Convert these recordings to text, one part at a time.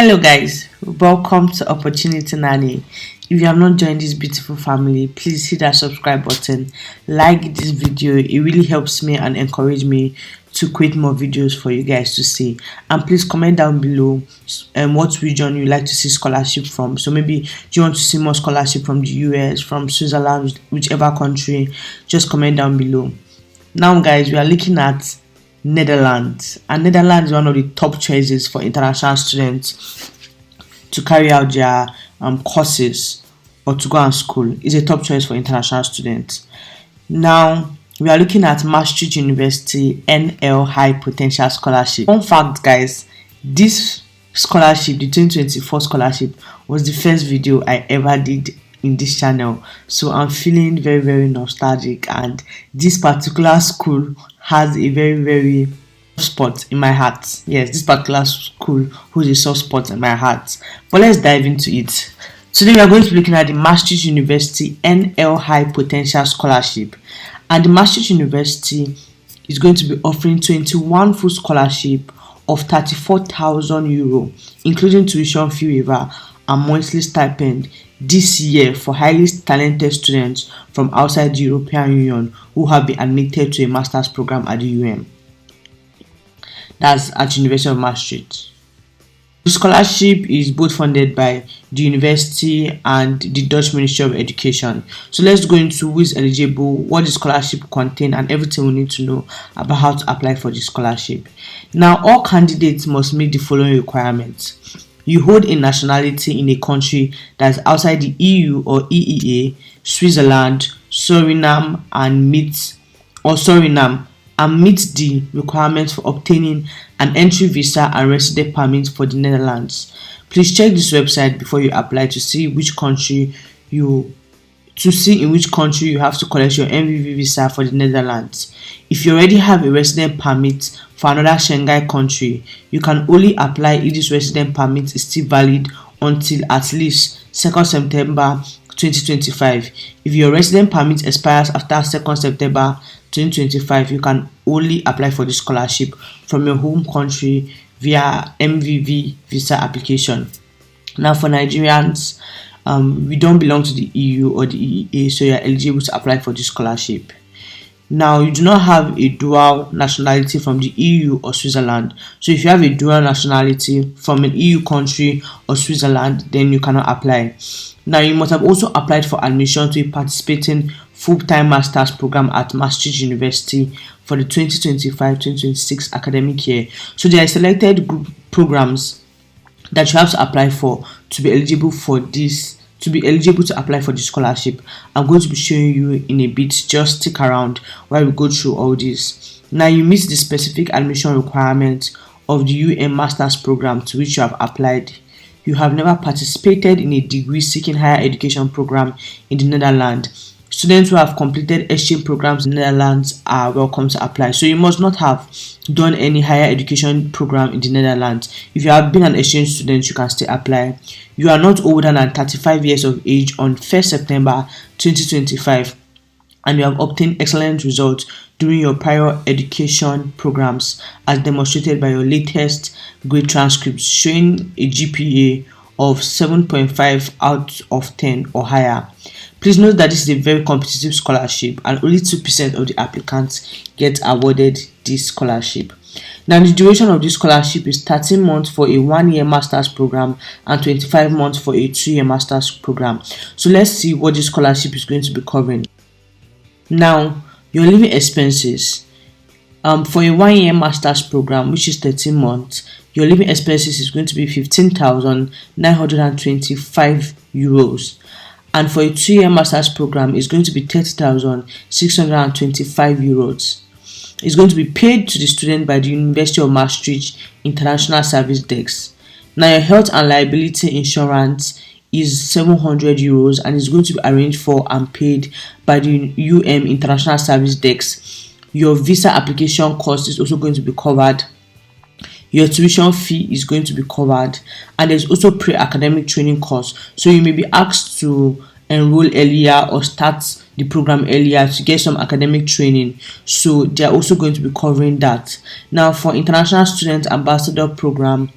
Hello guys, welcome to Opportunity Nanny. If you have not joined this beautiful family, please hit that subscribe button, like this video. It really helps me and encourage me to create more videos for you guys to see. And please comment down below what region you like to see scholarship from. So maybe do you want to see more scholarship from the US, from Switzerland, whichever country, just comment down below. Now guys, we are looking at Netherlands, and Netherlands is one of the top choices for international students to carry out their courses or to go on school. It's a top choice for international students. Now we are looking at Maastricht University NL High Potential Scholarship. Fun fact guys, this scholarship, the 2024 scholarship, was the first video I ever did in this channel, so I'm feeling very nostalgic, and this particular school has a very soft spot in my heart. Yes, this particular school holds a soft spot in my heart. But let's dive into it. Today we are going to be looking at the Maastricht University NL High Potential Scholarship, and the Maastricht University is going to be offering 21 full scholarship of €34,000, including tuition fee waiver and monthly stipend this year for highly talented students from outside the European Union who have been admitted to a master's program at the UM. That's at University of Maastricht. The scholarship is both funded by the university and the Dutch Ministry of Education. So let's go into who is eligible, what the scholarship contains, and everything we need to know about how to apply for the scholarship. Now, all candidates must meet the following requirements. You hold a nationality in a country that is outside the EU or EEA, Switzerland, Suriname, and meet the requirements for obtaining an entry visa and resident permit for the Netherlands. Please check this website before you apply to see in which country you have to collect your MVV visa for the Netherlands. If you already have a resident permit for another Schengen country, you can only apply if this resident permit is still valid until at least 2nd September 2025. If your resident permit expires after 2nd September 2025, you can only apply for the scholarship from your home country via MVV visa application. Now for Nigerians, we don't belong to the EU or the EEA, so you are eligible to apply for this scholarship. Now, you do not have a dual nationality from the EU or Switzerland. So if you have a dual nationality from an EU country or Switzerland, then you cannot apply. Now, you must have also applied for admission to a participating full-time master's program at Maastricht University for the 2025-2026 academic year. So there are selected group programs that you have to apply for to be eligible to apply for the scholarship. I'm going to be showing you in a bit. Just stick around while we go through all this. Now, you meet the specific admission requirements of the UM Master's program to which you have applied. You have never participated in a degree-seeking higher education program in the Netherlands. Students who have completed exchange programs in the Netherlands are welcome to apply. So you must not have done any higher education program in the Netherlands. If you have been an exchange student, you can still apply. You are not older than 35 years of age on 1st September 2025, and you have obtained excellent results during your prior education programs as demonstrated by your latest grade transcripts showing a GPA of 7.5 out of 10 or higher. Please note that this is a very competitive scholarship and only 2% of the applicants get awarded this scholarship. Now, the duration of this scholarship is 13 months for a 1-year master's program and 25 months for a 2-year master's program. So let's see what this scholarship is going to be covering. Now, your living expenses. For a 1-year master's program, which is 13 months, your living expenses is going to be €15,925. And for a 2-year master's program, it's going to be €30,625. It's going to be paid to the student by the University of Maastricht International Service Desk. Now, your health and liability insurance is €700 and is going to be arranged for and paid by the UM International Service Desk. Your visa application cost is also going to be covered. Your tuition fee is going to be covered, and there's also pre-academic training costs. So you may be asked to enroll earlier or start the program earlier to get some academic training. So they are also going to be covering that. Now, for international student ambassador program,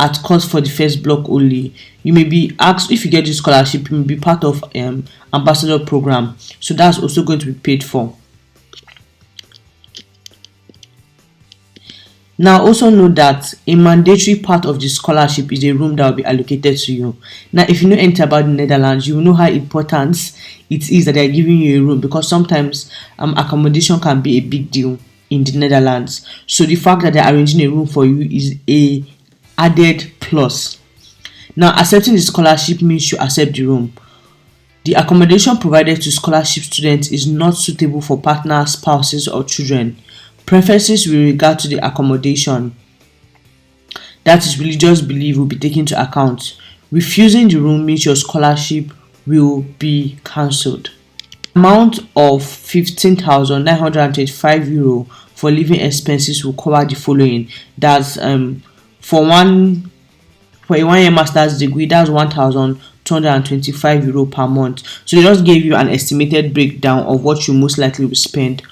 at cost for the first block only. You may be asked, if you get this scholarship, you may be part of ambassador program, so that's also going to be paid for. Now also note that a mandatory part of the scholarship is a room that will be allocated to you. Now if you know anything about the Netherlands, you will know how important it is that they are giving you a room, because sometimes accommodation can be a big deal in the Netherlands. So the fact that they are arranging a room for you is a added plus. Now accepting the scholarship means you accept the room. The accommodation provided to scholarship students is not suitable for partners, spouses, or children. Preferences with regard to the accommodation, that is religious belief, will be taken into account. Refusing the room means your scholarship will be cancelled. Amount of 15,925 euro for living expenses will cover the following. That's for a 1 year master's degree, that's 1,225 euro per month. So they just gave you an estimated breakdown of what you most likely will spend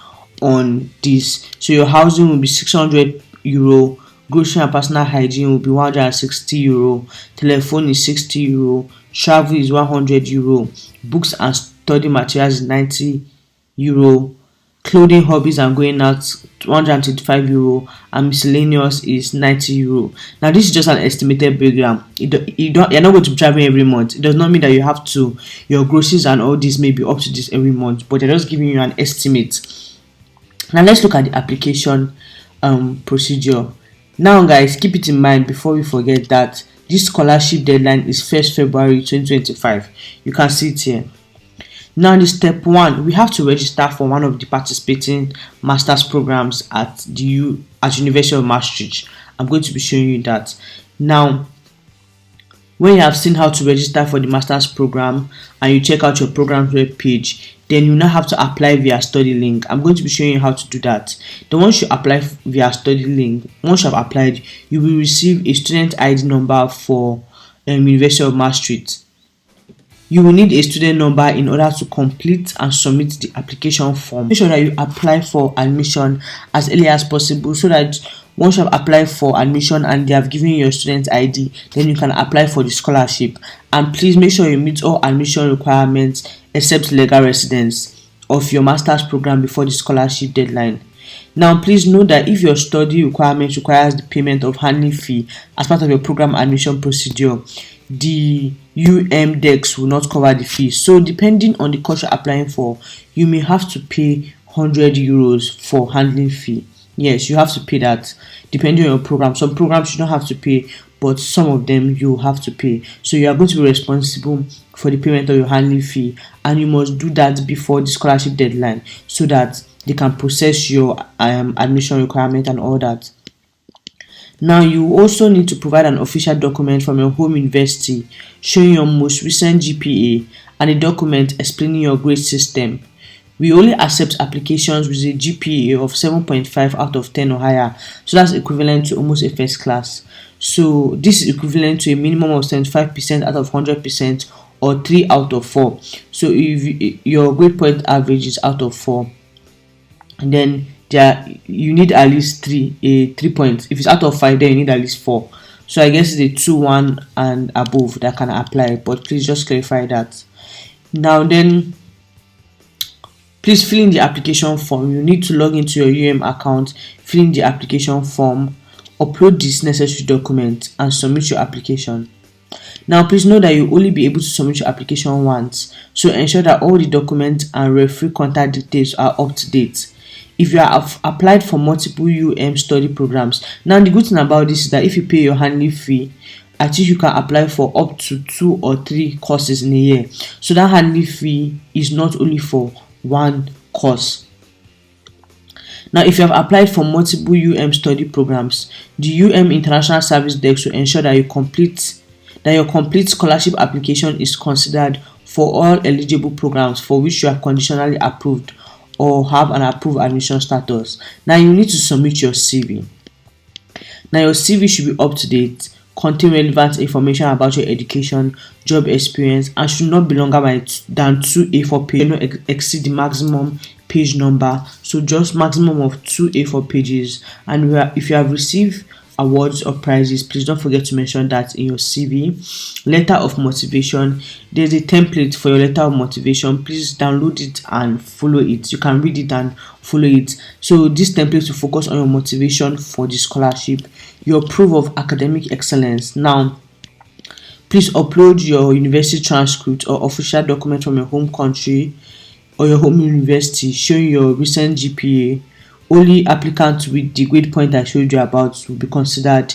on this. So your housing will be 600 euro, grocery and personal hygiene will be 160 euro, telephone is 60 euro, travel is 100 euro, books and study materials is 90 euro, clothing, hobbies and going out 125 euro, and miscellaneous is 90 euro. Now this is just an estimated breakdown. You're not going to be traveling every month. It does not mean that you have to, your groceries and all this may be up to this every month, but they're just giving you an estimate. Now let's look at the application procedure. Now guys, keep it in mind before we forget that this scholarship deadline is 1st February 2025. You can see it here. Now in step 1, we have to register for one of the participating master's programs at the University of Maastricht. I'm going to be showing you that. Now when you have seen how to register for the master's program and you check out your program's web page, then you now have to apply via study link. I'm going to be showing you how to do that. Then once you apply via study link, once you have applied, you will receive a student ID number for University of Maastricht. You will need a student number in order to complete and submit the application form. Make sure that you apply for admission as early as possible, so that once you have applied for admission and they have given you your student ID, then you can apply for the scholarship. And please make sure you meet all admission requirements except legal residence of your master's program before the scholarship deadline. Now please note that if your study requirement requires the payment of handling fee as part of your program admission procedure, the UMDEX will not cover the fee. So depending on the course you're applying for, you may have to pay 100 euros for handling fee. Yes, you have to pay that depending on your program. Some programs you don't have to pay, but some of them you have to pay. So you are going to be responsible for the payment of your handling fee, and you must do that before the scholarship deadline so that they can process your admission requirement and all that. Now you also need to provide an official document from your home university showing your most recent GPA and a document explaining your grade system. We only accept applications with a GPA of 7.5 out of 10 or higher, so that's equivalent to almost a first class. So this is equivalent to a minimum of 75% out of 100% or 3 out of 4. So if your grade point average is out of 4, and then you need at least 3 points. If it's out of 5, then you need at least 4. So I guess it's a 2, 1 and above that can apply, but please just clarify that. Now then, please fill in the application form. You need to log into your account, fill in the application form, upload this necessary document, and submit your application. Now please know that you will only be able to submit your application once, so ensure that all the documents and referee contact details are up to date. If you have applied for multiple study programs, now the good thing about this is that if you pay your handling fee, I think you can apply for up to 2 or 3 courses in a year. So that handling fee is not only for one course. Now if you have applied for multiple study programs, the International Service Desk will ensure that your complete scholarship application is considered for all eligible programs for which you are conditionally approved or have an approved admission status. Now you need to submit your CV. Now your CV should be up to date, contain relevant information about your education, job experience, and should not be longer than 2 A4 pages. Not exceed the maximum page number, so just maximum of 2 A4 pages. And if you have received awards or prizes, please don't forget to mention that in your CV. Letter of motivation, there's a template for your letter of motivation. Please download it and follow it. You can read it and follow it. So this template will focus on your motivation for the scholarship, your proof of academic excellence. Now, please upload your university transcript or official document from your home country or your home university showing your recent GPA. Only applicants with the grade point I showed you about will be considered.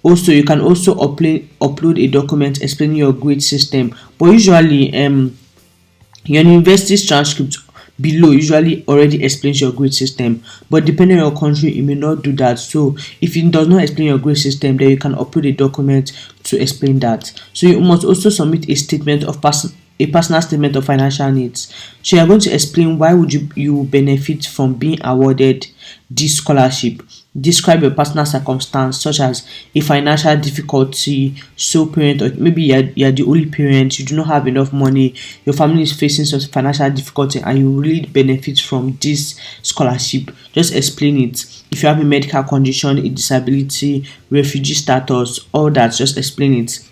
Also, you can also upload a document explaining your grade system, but usually your university's transcript below usually already explains your grade system, but depending on your country it may not do that. So if it does not explain your grade system, then you can upload a document to explain that. So you must also submit a personal statement of financial needs. So you are going to explain why would you benefit from being awarded this scholarship. Describe your personal circumstance, such as a financial difficulty, sole parent, or maybe you're the only parent, you do not have enough money, your family is facing some financial difficulty, and you really benefit from this scholarship. Just explain it. If you have a medical condition, a disability, refugee status, all that, just explain it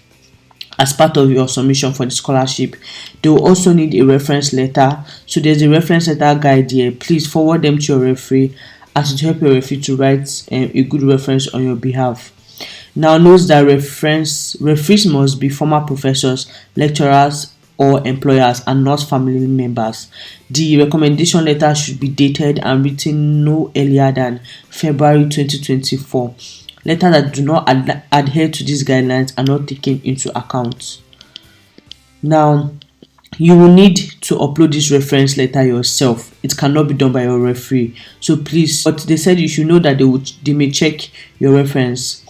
as part of your submission for the scholarship. They will also need a reference letter. So there's a reference letter guide here. Please forward them to your referee as to help your referee to write a good reference on your behalf. Now note that referees must be former professors, lecturers, or employers and not family members. The recommendation letter should be dated and written no earlier than February 2024. Letters that do not adhere to these guidelines are not taken into account. Now, you will need to upload this reference letter yourself. It cannot be done by your referee. So please, but they said you should know that they may check your reference.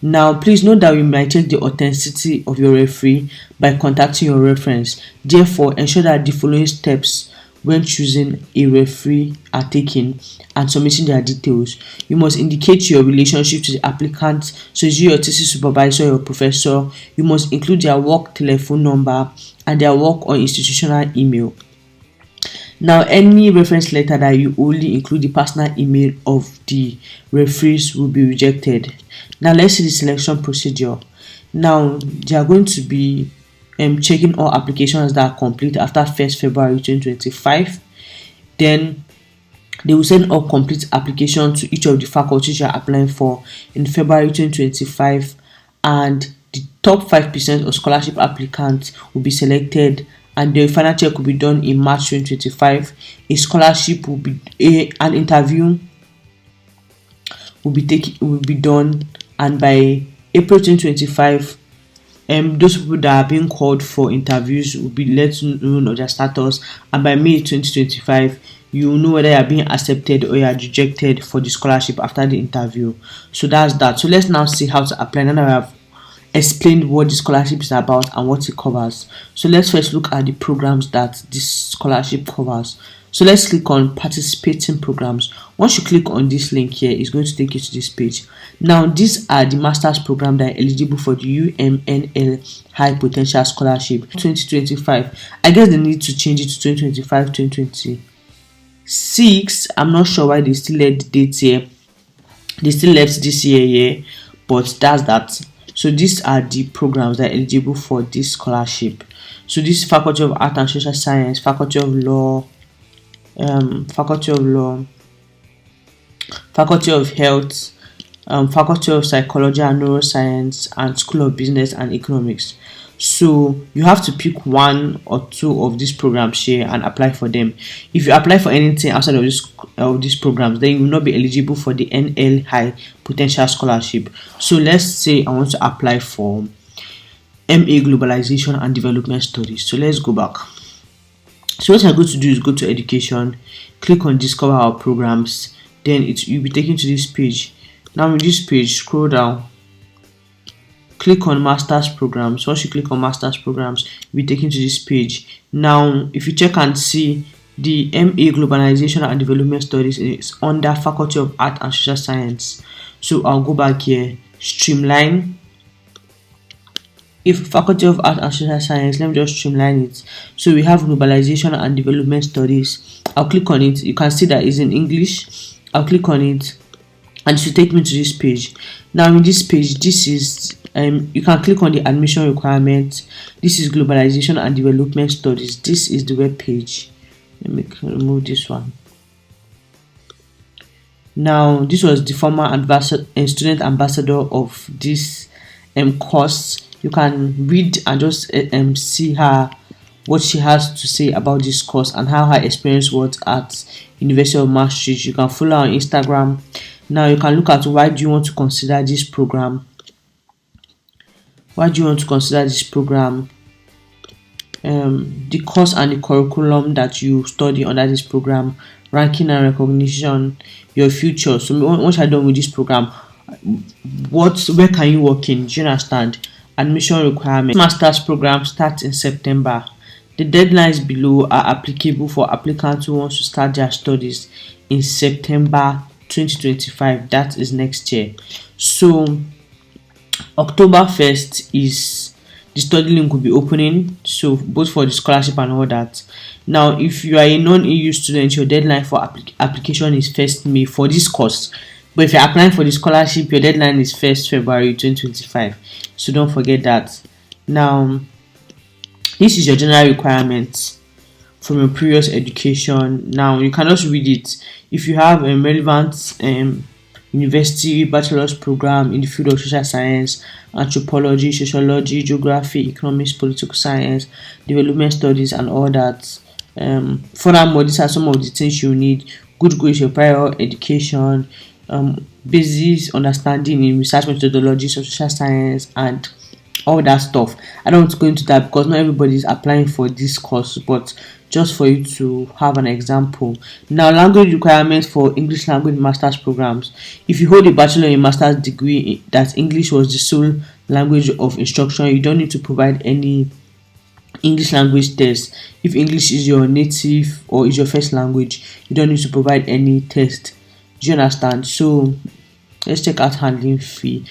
Now, please note that we might check the authenticity of your referee by contacting your reference. Therefore, ensure that the following steps when choosing a referee are taken and submitting their details. You must indicate your relationship to the applicant, so is your thesis supervisor or your professor. You must include their work telephone number and their work or institutional email. Now, any reference letter that you only include the personal email of the referees will be rejected. Now, let's see the selection procedure. Now, they are going to be checking all applications that are complete after 1st February 2025. Then they will send all complete applications to each of the faculties you are applying for in February 2025, and the top 5% of scholarship applicants will be selected, and the final check will be done in March 2025. A scholarship will be an interview will be done, and by April 2025 those people that are being called for interviews will be let know of their status, and by May 2025 you will know whether you are being accepted or you are rejected for the scholarship after the interview. So that's that. So let's now see how to apply. Now that I have explained what the scholarship is about and what it covers, so let's first look at the programs that this scholarship covers. So let's click on participating programs. Once you click on this link here, it's going to take you to this page. Now, these are the master's program that are eligible for the UMNL High Potential Scholarship 2025. I guess they need to change it to 2025, 2026. I'm not sure why they still left the dates here. They still left this year here, but that's that. So these are the programs that are eligible for this scholarship. So this is Faculty of Art and Social Science, Faculty of Law, Faculty of Health, Faculty of Psychology and Neuroscience, and School of Business and Economics. So you have to pick one or two of these programs here and apply for them. If you apply for anything outside of these programs, then you will not be eligible for the NL High Potential Scholarship. So let's say I want to apply for MA Globalization and Development Studies. So let's go back. So what I'm going to do is go to education, click on discover our programs, then you'll be taken to this page. Now in this page, scroll down, click on master's programs. Once you click on master's programs, you'll be taken to this page. Now if you check and see, the MA Globalization and Development Studies is under Faculty of Art and Social Science. So I'll go back here, streamline. If Faculty of Art and Social Science, let me just streamline it. So we have Globalization and Development Studies. I'll click on it. You can see that it's in English. I'll click on it, and it will take me to this page. Now in this page, this is you can click on the admission requirements. This is globalization and development studies. This is the web page. Let me remove this one. Now this was the former student ambassador of this course. You can read and just see her, what she has to say about this course and how her experience was at University of Maastricht. You can follow her on Instagram. Now you can look at why do you want to consider this program. Why do you want to consider this program? The course and the curriculum that you study under this program, ranking and recognition, your future. So once you're done with this program, where can you work in? Do you understand? Admission requirements. Master's program starts in September. The deadlines below are applicable for applicants who want to start their studies in September 2025. That is next year. So October 1st is the study link will be opening, so both for the scholarship and all that. Now if you are a non-EU student, your deadline for application is 1st May for this course, but if you're applying for the scholarship, your deadline is 1st February 2025, so don't forget that. Now this is your general requirements from your previous education. Now you can just read it. If you have a relevant university bachelor's program in the field of social science, anthropology, sociology, geography, economics, political science, development studies, and all that. Furthermore, these are some of the things you need: good grades, your prior education, basic understanding in research methodologies of social science, and all that stuff. I don't want to go into that because not everybody is applying for this course, but just for you to have an example. Now, language requirements for English language master's programs. If you hold a bachelor and master's degree that English was the sole language of instruction, you don't need to provide any English language test. If English is your native or is your first language, you don't need to provide any test. Do you understand? So let's check out handling fee.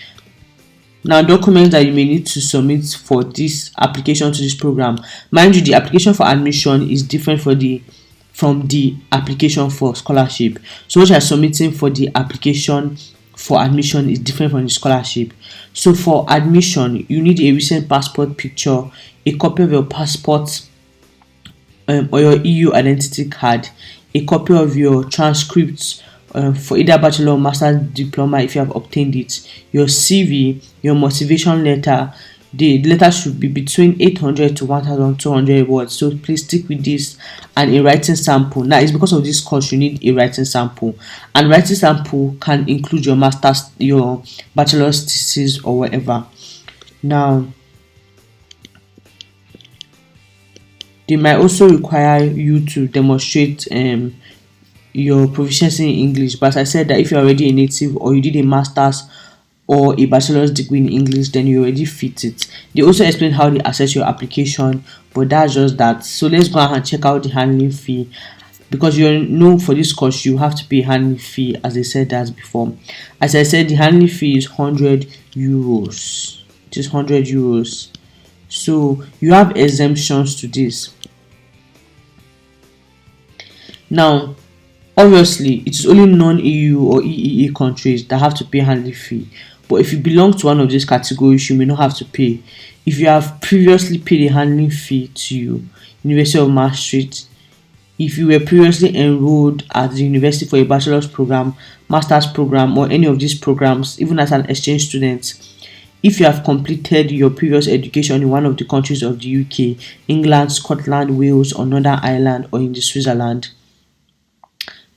Now, documents that you may need to submit for this application to this program. Mind you, the application for admission is different from the application for scholarship. So what you are submitting for the application for admission is different from the scholarship. So for admission, you need a recent passport picture, a copy of your passport or your EU identity card, a copy of your transcripts for either bachelor or master's diploma if you have obtained it, your CV, your motivation letter. The letter should be between 800 to 1200 words, so please stick with this, and a writing sample. Now it's because of this course you need a writing sample, and writing sample can include your master's, your bachelor's thesis or whatever. Now they might also require you to demonstrate your proficiency in English, but as I said that if you're already a native or you did a master's or a bachelor's degree in English, then you already fit it. They also explain how they assess your application, but that's just that. So let's go ahead and check out the handling fee, because you know for this course you have to pay a handling fee, as I said that before. As I said, the handling fee is 100 euros. It is 100 euros. So you have exemptions to this. Now obviously, it is only non-EU or EEA countries that have to pay handling fee. But if you belong to one of these categories, you may not have to pay. If you have previously paid a handling fee to University of Maastricht, if you were previously enrolled at the university for a bachelor's program, master's program, or any of these programs, even as an exchange student, if you have completed your previous education in one of the countries of the UK, England, Scotland, Wales, or Northern Ireland, or in the Switzerland,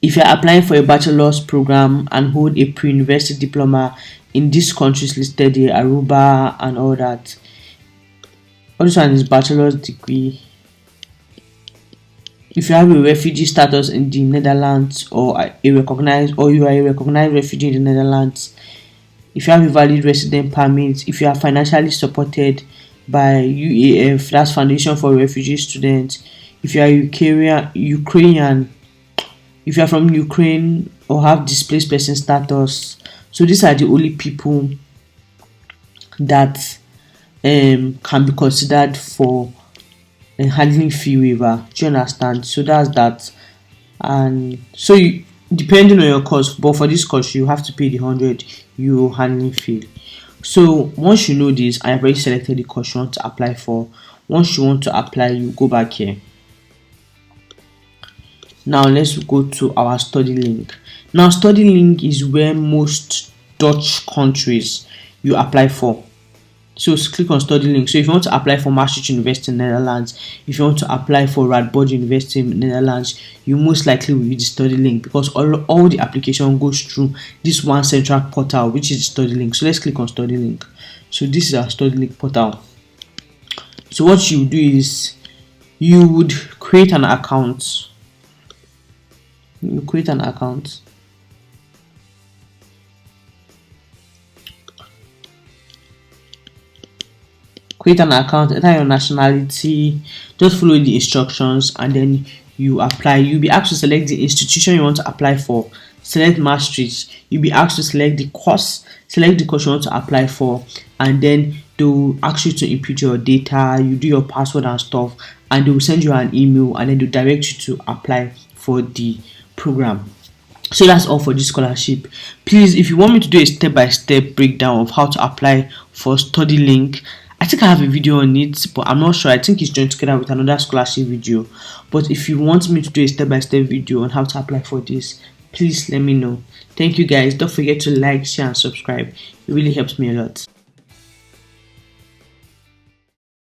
if you are applying for a bachelor's program and hold a pre-university diploma in these countries listed here, Aruba and all that, all this one is bachelor's degree. If you have a refugee status in the Netherlands or you are a recognized refugee in the Netherlands, if you have a valid resident permit, if you are financially supported by UAF, that's Foundation for Refugee Students, if you are Ukrainian, if you are from Ukraine or have displaced person status. So these are the only people that can be considered for a handling fee waiver. Do you understand? So that's that. And so depending on your course, but for this course you have to pay the 100 euro handling fee. So once you know this, I have already selected the course you want to apply for. Once you want to apply, you go back here. Now let's go to our study link. Now study link is where most Dutch countries you apply for. So click on study link. So if you want to apply for Maastricht University in Netherlands, if you want to apply for Radboud University in Netherlands, you most likely will use the study link, because all the application goes through this one central portal, which is the study link. So let's click on study link. So this is our study link portal. So what you do is you would create an account. You create an account. Create an account, enter your nationality, just follow the instructions, and then you apply. You'll be asked to select the institution you want to apply for. Select Maastricht. You'll be asked to select the course. Select the course you want to apply for, and then they'll ask you to input your data. You do your password and stuff, and they will send you an email, and then they'll direct you to apply for the program. So that's all for this scholarship. Please, if you want me to do a step-by-step breakdown of how to apply for study link, I think I have a video on it, but I'm not sure. I think it's joined together with another scholarship video. But if you want me to do a step-by-step video on how to apply for this, please let me know. Thank you guys. Don't forget to like, share and subscribe. It really helps me a lot.